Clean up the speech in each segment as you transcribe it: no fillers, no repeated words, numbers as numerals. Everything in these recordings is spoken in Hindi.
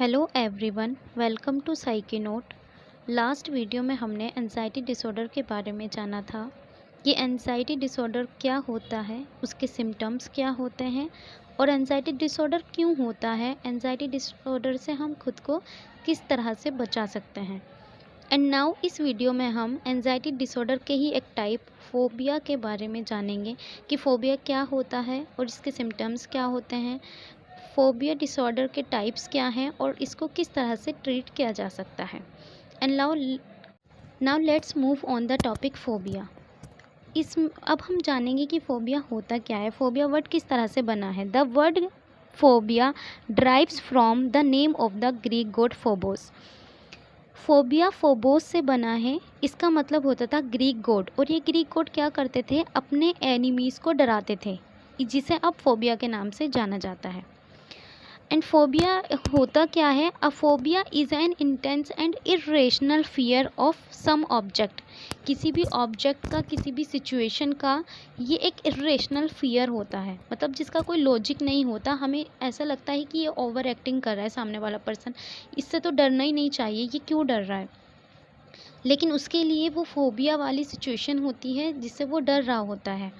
Hello everyone, welcome to Psychinote. Last video में हमने एंजाइटी डिसऑर्डर के बारे में जाना था कि एंजाइटी डिसऑर्डर क्या होता है, उसके सिम्टम्स क्या होते हैं और एंजाइटी डिसऑर्डर क्यों होता है, एंजाइटी डिसऑर्डर से हम खुद को किस तरह से बचा सकते हैं। एंड नाउ इस वीडियो में हम एंजाइटी डिसऑर्डर के ही एक टाइप फोबिया के बारे में जानेंगे कि फोबिया क्या होता है और इसके सिम्टम्स क्या होते हैं, फोबिया डिसऑर्डर के टाइप्स क्या हैं और इसको किस तरह से ट्रीट किया जा सकता है। And now let's move on the topic phobia. अब हम जानेंगे कि फोबिया होता क्या है, फोबिया वर्ड किस तरह से बना है। The word phobia drives from the name of the Greek God Phobos. Phobia Phobos से बना है, इसका मतलब होता था ग्रीक गॉड, और ये ग्रीक गॉड क्या करते थे, अपने एनिमीज़ को डराते थे, जिसे अब फोबिया के नाम से जाना जाता है। एंड फोबिया होता क्या है, a phobia is an intense and irrational fear of some object. किसी भी ऑब्जेक्ट का, किसी भी सिचुएशन का ये एक इरेशनल फियर होता है, मतलब जिसका कोई लॉजिक नहीं होता। हमें ऐसा लगता है कि ये ओवर एक्टिंग कर रहा है सामने वाला पर्सन, इससे तो डरना ही नहीं चाहिए, ये क्यों डर रहा है, लेकिन उसके लिए वो फोबिया वाली सिचुएशन होती है जिससे वो डर रहा होता है।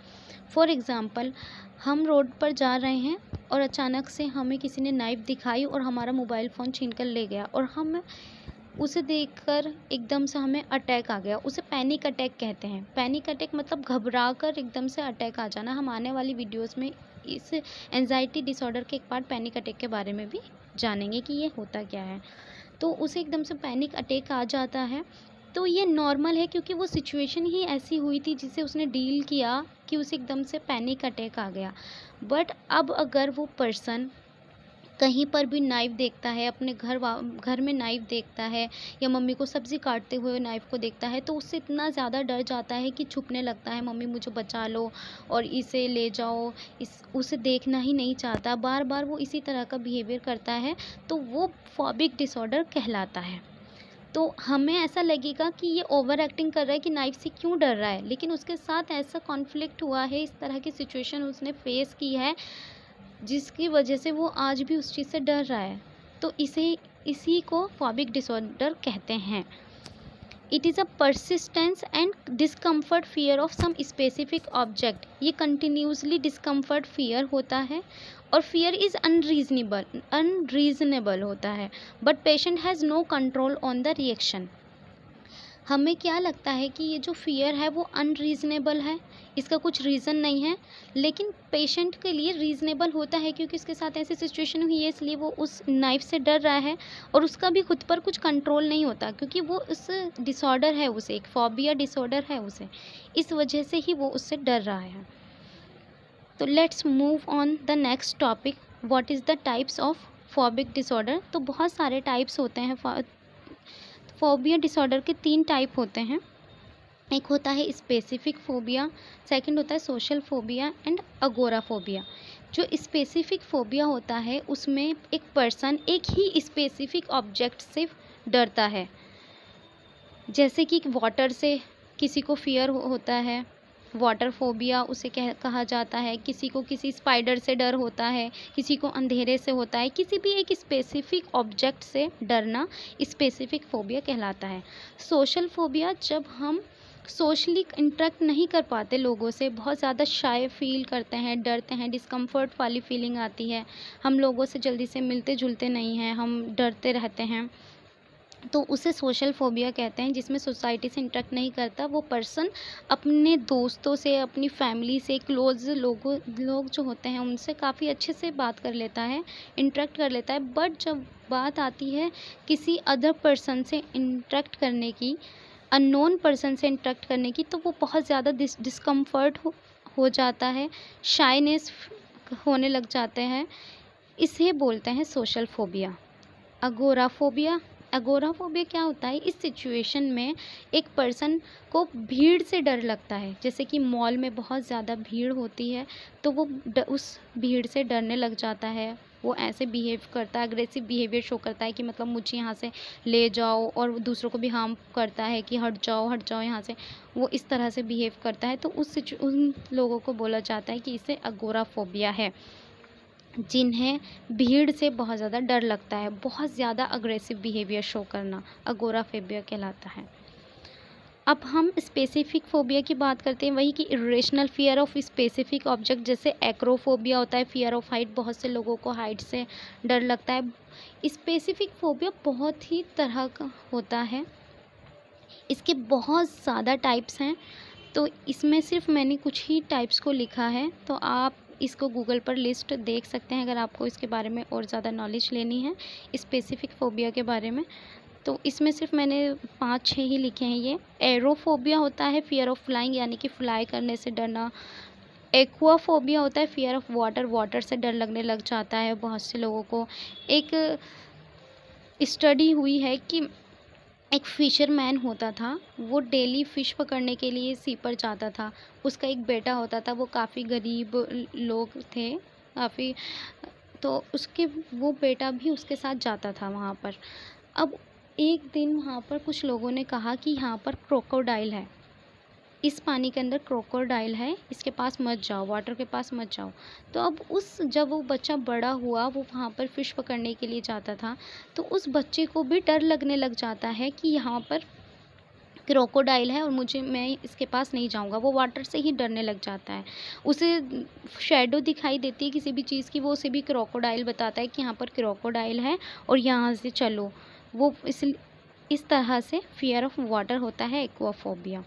फॉर एग्ज़ाम्पल, हम रोड पर जा रहे हैं और अचानक से हमें किसी ने नाइफ़ दिखाई और हमारा मोबाइल फ़ोन छीन कर ले गया, और हम उसे देखकर एकदम से हमें अटैक आ गया, उसे पैनिक अटैक कहते हैं। पैनिक अटैक मतलब घबरा कर एकदम से अटैक आ जाना। हम आने वाली वीडियोस में इस एंजाइटी डिसऑर्डर के एक पार्ट पैनिक अटैक के बारे में भी जानेंगे कि ये होता क्या है। तो उसे एकदम से पैनिक अटैक आ जाता है, तो ये नॉर्मल है क्योंकि वो सिचुएशन ही ऐसी हुई थी जिसे उसने डील किया कि उसे एकदम से पैनिक अटैक आ गया। बट अब अगर वो पर्सन कहीं पर भी नाइफ़ देखता है, अपने घर में नाइफ़ देखता है, या मम्मी को सब्ज़ी काटते हुए नाइफ़ को देखता है, तो उससे इतना ज़्यादा डर जाता है कि छुपने लगता है, मम्मी मुझे बचा लो और इसे ले जाओ, उसे देखना ही नहीं चाहता, बार बार वो इसी तरह का बिहेवियर करता है, तो वो फोबिक डिसऑर्डर कहलाता है। तो हमें ऐसा लगेगा कि ये ओवर एक्टिंग कर रहा है कि नाइफ़ से क्यों डर रहा है, लेकिन उसके साथ ऐसा कॉन्फ्लिक्ट हुआ है, इस तरह की सिचुएशन उसने फेस की है जिसकी वजह से वो आज भी उस चीज़ से डर रहा है। तो इसी को फोबिक डिसऑर्डर कहते हैं। It is a persistence and discomfort fear of some specific object. ये कंटिन्यूसली डिस्कम्फर्ट फियर होता है, और फियर इज़ अनरीजनेबल होता है, but patient has no control on the reaction. हमें क्या लगता है कि ये जो फ़ियर है वो अनरीज़नेबल है, इसका कुछ रीज़न नहीं है, लेकिन पेशेंट के लिए रीज़नेबल होता है क्योंकि उसके साथ ऐसी सिचुएशन हुई है, इसलिए वो उस नाइफ़ से डर रहा है, और उसका भी खुद पर कुछ कंट्रोल नहीं होता क्योंकि वो उस डिसऑर्डर है, उसे एक फोबिया डिसऑर्डर है उसे, इस वजह से ही वो उससे डर रहा है। तो let's move on the next topic, what is the types of phobic disorder. तो बहुत सारे टाइप्स होते हैं। फोबिया डिसऑर्डर के 3 टाइप होते हैं। एक होता है स्पेसिफिक फोबिया, सेकंड होता है सोशल फोबिया एंड अगोराफोबिया। जो स्पेसिफिक फोबिया होता है उसमें एक पर्सन एक ही स्पेसिफिक ऑब्जेक्ट से डरता है, जैसे कि वाटर से किसी को फियर होता है, वाटर फोबिया उसे कहा जाता है। किसी को किसी स्पाइडर से डर होता है, किसी को अंधेरे से होता है, किसी भी एक स्पेसिफिक ऑब्जेक्ट से डरना स्पेसिफिक फोबिया कहलाता है। सोशल फोबिया, जब हम सोशली इंटरेक्ट नहीं कर पाते लोगों से, बहुत ज़्यादा शाय फील करते हैं, डरते हैं, डिस्कम्फर्ट वाली फीलिंग आती है, हम लोगों से जल्दी से मिलते जुलते नहीं हैं, हम डरते रहते हैं, तो उसे सोशल फोबिया कहते हैं। जिसमें सोसाइटी से इंटरेक्ट नहीं करता, वो पर्सन अपने दोस्तों से, अपनी फैमिली से, क्लोज लोग जो होते हैं उनसे काफ़ी अच्छे से बात कर लेता है, इंटरेक्ट कर लेता है, बट जब बात आती है किसी अदर पर्सन से इंटरेक्ट करने की, अननोन पर्सन से इंटरेक्ट करने की, तो वो बहुत ज़्यादा डिस्कम्फर्ट हो जाता है, शाइनेस होने लग जाते हैं, इसे बोलते हैं सोशल फोबिया। अगोराफोबिया, अगोराफोबिया क्या होता है, इस सिचुएशन में एक पर्सन को भीड़ से डर लगता है, जैसे कि मॉल में बहुत ज़्यादा भीड़ होती है, तो वो उस भीड़ से डरने लग जाता है, वो ऐसे बिहेव करता है, अग्रेसिव बिहेवियर शो करता है कि मतलब मुझे यहाँ से ले जाओ, और दूसरों को भी हार्म करता है कि हट जाओ यहाँ से, वो इस तरह से बिहेव करता है। तो उन लोगों को बोला जाता है कि इसे अगोराफोबिया है। जिन्हें भीड़ से बहुत ज़्यादा डर लगता है, बहुत ज़्यादा अग्रेसिव बिहेवियर शो करना अगोराफोबिया कहलाता है। अब हम स्पेसिफिक फ़ोबिया की बात करते हैं, वही कि irrational fear of specific object, जैसे एक्रोफोबिया होता है, फ़ियर ऑफ हाइट, बहुत से लोगों को हाइट से डर लगता है। स्पेसिफिक फ़ोबिया बहुत ही तरह का होता है, इसके बहुत ज़्यादा टाइप्स हैं, तो इसमें सिर्फ मैंने कुछ ही टाइप्स को लिखा है, तो आप इसको गूगल पर लिस्ट देख सकते हैं अगर आपको इसके बारे में और ज़्यादा नॉलेज लेनी है स्पेसिफिक फ़ोबिया के बारे में। तो इसमें सिर्फ मैंने 5-6 ही लिखे हैं। ये एरोफोबिया होता है, फ़ियर ऑफ फ्लाइंग यानी कि फ्लाई करने से डरना। एक्वाफोबिया होता है, फ़ियर ऑफ वाटर, वाटर से डर लगने लग जाता है बहुत से लोगों को। एक स्टडी हुई है कि एक फ़िशरमैन होता था, वो डेली फ़िश पकड़ने के लिए सी पर जाता था। उसका एक बेटा होता था, वो काफ़ी गरीब लोग थे, काफ़ी, तो उसके वो बेटा भी उसके साथ जाता था वहाँ पर। अब एक दिन वहाँ पर कुछ लोगों ने कहा कि यहाँ पर क्रोकोडाइल है, इस पानी के अंदर क्रोकोडाइल है, इसके पास मत जाओ, वाटर के पास मत जाओ। तो अब जब वो बच्चा बड़ा हुआ, वो वहाँ पर फ़िश पकड़ने के लिए जाता था, तो उस बच्चे को भी डर लगने लग जाता है कि यहाँ पर क्रोकोडाइल है और मैं इसके पास नहीं जाऊँगा, वो वाटर से ही डरने लग जाता है। उसे शैडो दिखाई देती है किसी भी चीज़ की, वो उसे भी क्रोकोडाइल बताता है कि यहाँ पर क्रोकोडाइल है और यहाँ से चलो। वो इस तरह से फ़ियर ऑफ वाटर होता है aquaphobia.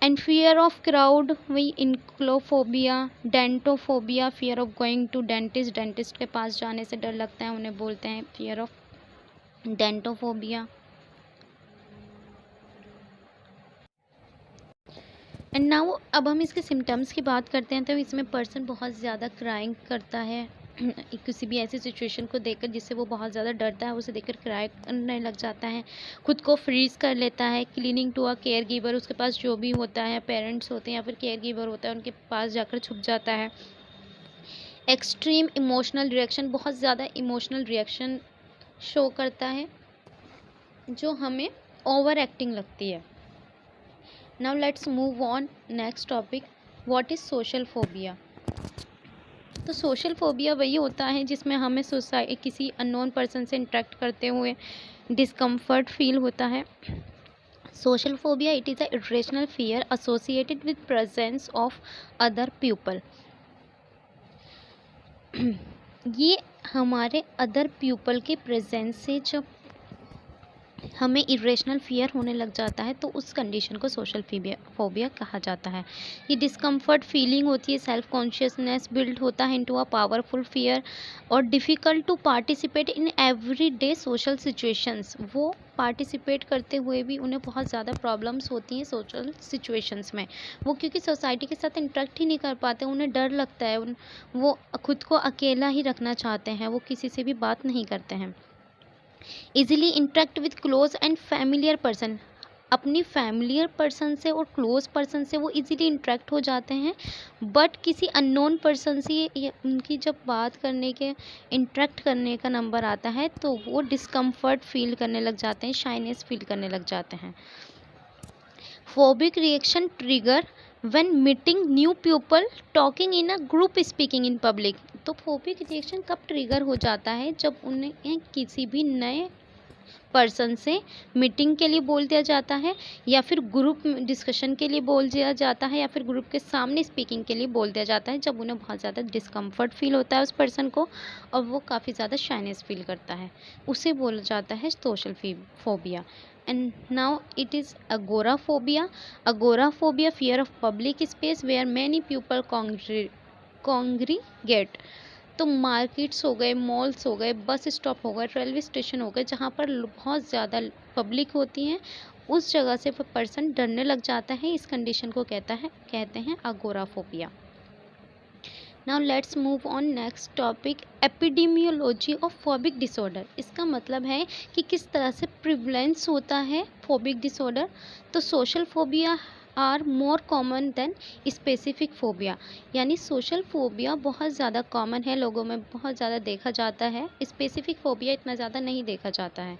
And fear of crowd, वही enochlophobia. Dentophobia, fear of going to dentist, dentist के पास जाने से डर लगता है, उन्हें बोलते हैं फ़ियर ऑफ डेंटोफोबिया। एंड नाउ अब हम इसके सिम्टम्स की बात करते हैं, तो इसमें पर्सन बहुत ज़्यादा क्राइंग करता है किसी भी ऐसी सिचुएशन को देखकर जिससे वो बहुत ज़्यादा डरता है, उसे देखकर क्राई करने लग जाता है, खुद को फ्रीज कर लेता है, clinging to a caregiver, उसके पास जो भी होता है, पेरेंट्स होते हैं या फिर केयर गिवर होता है, उनके पास जाकर छुप जाता है। एक्सट्रीम इमोशनल रिएक्शन, बहुत ज़्यादा इमोशनल रिएक्शन शो करता है जो हमें ओवर एक्टिंग लगती है। Now let's move on next topic, what is social phobia. तो सोशल फोबिया वही होता है जिसमें हमें किसी अननोन पर्सन से इंटरेक्ट करते हुए डिस्कम्फर्ट फील होता है। Social phobia, it is a irrational fear associated with presence of other people. ये हमारे अदर पीपल के प्रेजेंस से जब हमें इरेशनल फियर होने लग जाता है, तो उस कंडीशन को सोशल फोबिया कहा जाता है। ये डिस्कम्फर्ट फीलिंग होती है, सेल्फ कॉन्शियसनेस बिल्ड होता है इनटू अ पावरफुल फियर, और difficult to participate in everyday social situations. वो पार्टिसिपेट करते हुए भी उन्हें बहुत ज़्यादा प्रॉब्लम्स होती हैं सोशल सिचुएशंस में। वो क्योंकि सोसाइटी के साथ इंटरेक्ट ही नहीं कर पाते, उन्हें डर लगता है, वो खुद को अकेला ही रखना चाहते हैं, वो किसी से भी बात नहीं करते हैं। Easily interact with close and familiar person, अपनी फैमिलियर पर्सन से और क्लोज पर्सन से वो इजीली इंटरेक्ट हो जाते हैं, बट किसी अननोन पर्सन से उनकी जब बात करने के इंटरेक्ट करने का नंबर आता है, तो वो डिस्कम्फर्ट फील करने लग जाते हैं, शाइनेस फील करने लग जाते हैं। Phobic reaction trigger when meeting new people, talking in a group, speaking in public. तो फोबिक रिएक्शन कब ट्रिगर हो जाता है, जब उन्हें किसी भी नए पर्सन से मीटिंग के लिए बोल दिया जाता है, या फिर ग्रुप डिस्कशन के लिए बोल दिया जाता है, या फिर ग्रुप के सामने स्पीकिंग के लिए बोल दिया जाता है, जब उन्हें बहुत ज़्यादा डिस्कम्फर्ट फील होता है उस पर्सन को, और वो काफ़ी ज़्यादा शाइनेस फील करता है, उसे बोला जाता है social phobia. And now it is agoraphobia. Agoraphobia, fear of public space where many people congregate. तो मार्केट्स हो गए, मॉल्स हो गए, बस स्टॉप हो गए, रेलवे स्टेशन हो गए, जहाँ पर बहुत ज़्यादा पब्लिक होती है, उस जगह से पर्सन डरने लग जाता है। इस कंडीशन को कहते हैं agoraphobia. Now let's move on next topic, epidemiology of phobic disorder. इसका मतलब है कि किस तरह से प्रिवलेंस होता है फोबिक डिसऑर्डर। तो social phobia are more common than specific phobia, यानी सोशल फोबिया बहुत ज़्यादा कॉमन है, लोगों में बहुत ज़्यादा देखा जाता है, स्पेसिफिक फोबिया इतना ज़्यादा नहीं देखा जाता है।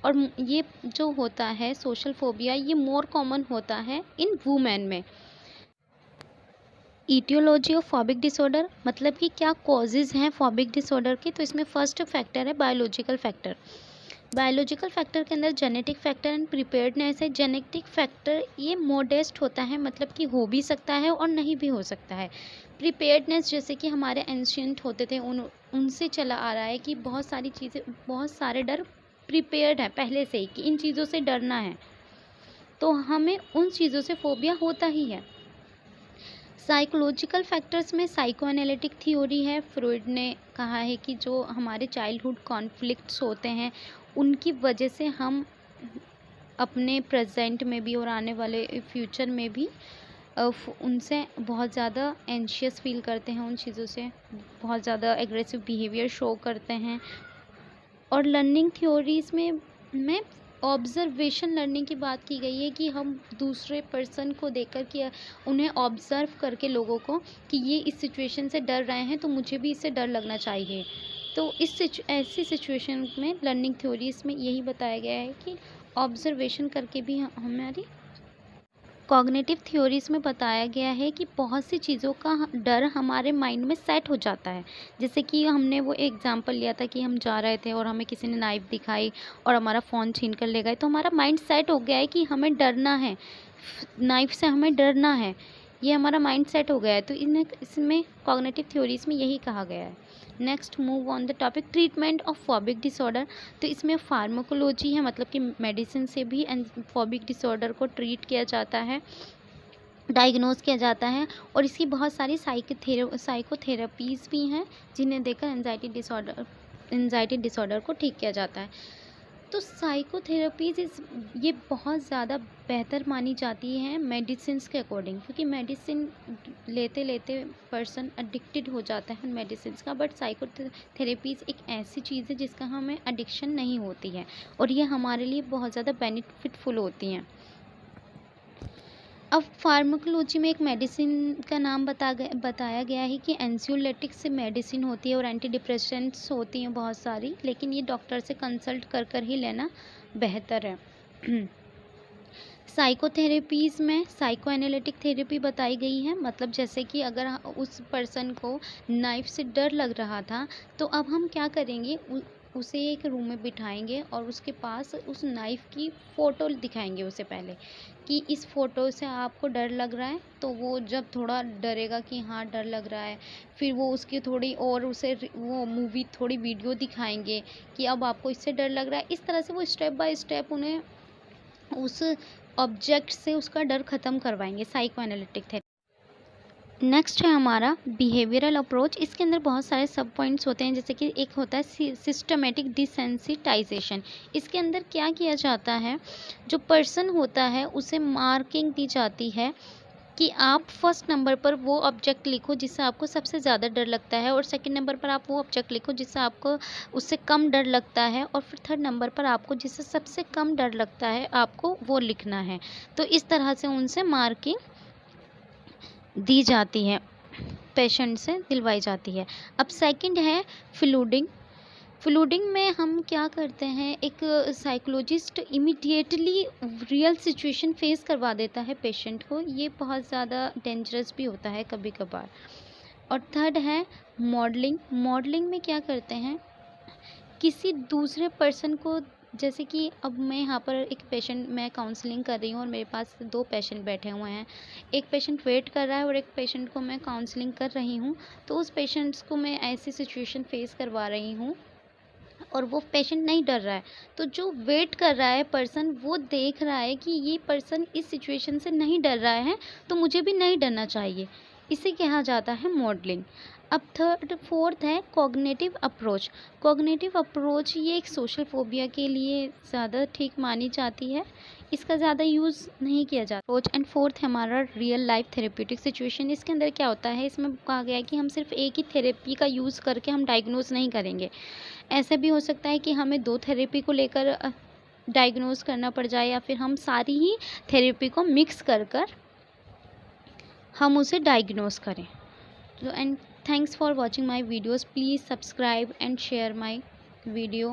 और ये जो होता है सोशल फोबिया, ये मोर कॉमन होता है इन वुमेन में। ईटियोलॉजी ऑफ फॉबिक डिसऑर्डर, मतलब कि क्या कॉजेज़ हैं फॉबिक डिसऑर्डर के। तो इसमें फर्स्ट फैक्टर है बायोलॉजिकल फैक्टर। बायोलॉजिकल फैक्टर के अंदर जेनेटिक फैक्टर एंड प्रिपेयर्डनेस है। जेनेटिक फैक्टर ये मोडेस्ट होता है, मतलब कि हो भी सकता है और नहीं भी हो सकता है। प्रिपेयर्डनेस जैसे कि हमारे एंशियंट होते थे, उनसे चला आ रहा है कि बहुत सारी चीज़ें, बहुत सारे डर प्रिपेयर्ड है पहले से ही कि इन चीज़ों से डरना है, तो हमें उन चीज़ों से फोबिया होता ही है। साइकोलॉजिकल फैक्टर्स में साइको एनालिटिक थ्योरी है। फ्रॉइड ने कहा है कि जो हमारे चाइल्डहुड कॉन्फ्लिक्ट्स होते हैं उनकी वजह से हम अपने प्रेजेंट में भी और आने वाले फ्यूचर में भी उनसे बहुत ज़्यादा एंशियस फील करते हैं, उन चीज़ों से बहुत ज़्यादा एग्रेसिव बिहेवियर शो करते हैं। और लर्निंग थ्योरीज़ में ऑब्जर्वेशन लर्निंग की बात की गई है कि हम दूसरे पर्सन को देखकर कि उन्हें ऑब्ज़र्व करके लोगों को कि ये इस सिचुएशन से डर रहे हैं तो मुझे भी इससे डर लगना चाहिए। तो ऐसी सिचुएशन में लर्निंग थ्योरीज़ में यही बताया गया है कि ऑब्जर्वेशन करके भी हमारी कॉग्निटिव थ्योरीज़ में बताया गया है कि बहुत सी चीज़ों का डर हमारे माइंड में सेट हो जाता है। जैसे कि हमने वो एग्जांपल लिया था कि हम जा रहे थे और हमें किसी ने नाइफ़ दिखाई और हमारा फ़ोन छीन कर ले गए, तो हमारा माइंड सेट हो गया है कि हमें डरना है, नाइफ़ से हमें डरना है, ये हमारा माइंड सेट हो गया है। तो इसमें कॉग्निटिव थ्योरीज़ में यही कहा गया है। Next move on the topic treatment of phobic disorder. तो इसमें फार्माकोलॉजी है, मतलब कि मेडिसिन से भी फॉबिक डिसऑर्डर को ट्रीट किया जाता है, डायग्नोज किया जाता है। और इसकी बहुत सारी साइकोथेरेपीज़ भी हैं जिन्हें देकर एंजाइटी डिसऑर्डर को ठीक किया जाता है। तो साइकोथेरेपीज़ ये बहुत ज़्यादा बेहतर मानी जाती है मेडिसिन्स के अकॉर्डिंग, क्योंकि मेडिसिन लेते लेते पर्सन एडिक्टेड हो जाता है मेडिसिन्स का। बट साइकोथेरेपीज़ एक ऐसी चीज़ है जिसका हमें एडिक्शन नहीं होती है और ये हमारे लिए बहुत ज़्यादा बेनिफिटफुल होती हैं। अब फार्माकोलॉजी में एक मेडिसिन का नाम बताया गया है कि एंजियोलिटिक्स से मेडिसिन होती है और एंटी डिप्रेसेंट्स होती हैं बहुत सारी, लेकिन ये डॉक्टर से कंसल्ट कर ही लेना बेहतर है। साइकोथेरेपीज़ में साइको एनालिटिक थेरेपी बताई गई है, मतलब जैसे कि अगर उस पर्सन को नाइफ़ से डर लग रहा था तो अब हम क्या करेंगे, उसे एक रूम में बिठाएंगे और उसके पास उस नाइफ़ की फ़ोटो दिखाएंगे उसे पहले कि इस फ़ोटो से आपको डर लग रहा है। तो वो जब थोड़ा डरेगा कि हाँ डर लग रहा है, फिर वो उसकी थोड़ी और उसे वो मूवी थोड़ी वीडियो दिखाएंगे कि अब आपको इससे डर लग रहा है। इस तरह से वो स्टेप बाय स्टेप उन्हें उस ऑब्जेक्ट से उसका डर ख़त्म करवाएंगे, साइको एनालिटिक थेरेपी। नेक्स्ट है हमारा बिहेवियरल अप्रोच। इसके अंदर बहुत सारे सब पॉइंट्स होते हैं, जैसे कि एक होता है सिस्टमेटिक डिसेंसिटाइजेशन। इसके अंदर क्या किया जाता है, जो पर्सन होता है उसे मार्किंग दी जाती है कि आप फर्स्ट नंबर पर वो ऑब्जेक्ट लिखो जिससे आपको सबसे ज़्यादा डर लगता है, और सेकंड नंबर पर आप वो ऑब्जेक्ट लिखो जिससे आपको उससे कम डर लगता है, और फिर थर्ड नंबर पर आपको जिससे सबसे कम डर लगता है आपको वो लिखना है। तो इस तरह से उनसे मार्किंग दी जाती है, पेशेंट से दिलवाई जाती है। अब सेकंड है फ्लूडिंग। फ्लूडिंग में हम क्या करते हैं, एक psychologist immediately real situation face करवा देता है पेशेंट को, ये बहुत ज़्यादा डेंजरस भी होता है कभी कभार। और थर्ड है मॉडलिंग। मॉडलिंग में क्या करते हैं, किसी दूसरे पर्सन को, जैसे कि अब मैं यहाँ पर एक पेशेंट, मैं काउंसलिंग कर रही हूँ और मेरे पास 2 पेशेंट बैठे हुए हैं। एक पेशेंट वेट कर रहा है और एक पेशेंट को मैं काउंसलिंग कर रही हूँ। तो उस पेशेंट्स को मैं ऐसी सिचुएशन फेस करवा रही हूँ और वो पेशेंट नहीं डर रहा है। तो जो वेट कर रहा है पर्सन, वो देख रहा है कि ये पर्सन इस सिचुएशन से नहीं डर रहा है तो मुझे भी नहीं डरना चाहिए। इसे कहा जाता है मॉडलिंग। अब फोर्थ है कॉग्निटिव अप्रोच। कॉग्निटिव अप्रोच ये एक सोशल फोबिया के लिए ज़्यादा ठीक मानी जाती है, इसका ज़्यादा यूज़ नहीं किया जाता। अप्रोच एंड फोर्थ है हमारा रियल लाइफ थेरेप्यूटिक सिचुएशन। इसके अंदर क्या होता है, इसमें कहा गया है कि हम सिर्फ एक ही थेरेपी का यूज़ करके हम डायग्नोज नहीं करेंगे। ऐसा भी हो सकता है कि हमें 2 थेरेपी को लेकर डायग्नोज करना पड़ जाए, या फिर हम सारी ही थेरेपी को मिक्स कर हम उसे डायग्नोज करें। तो and thanks for watching my videos. Please subscribe and share my video.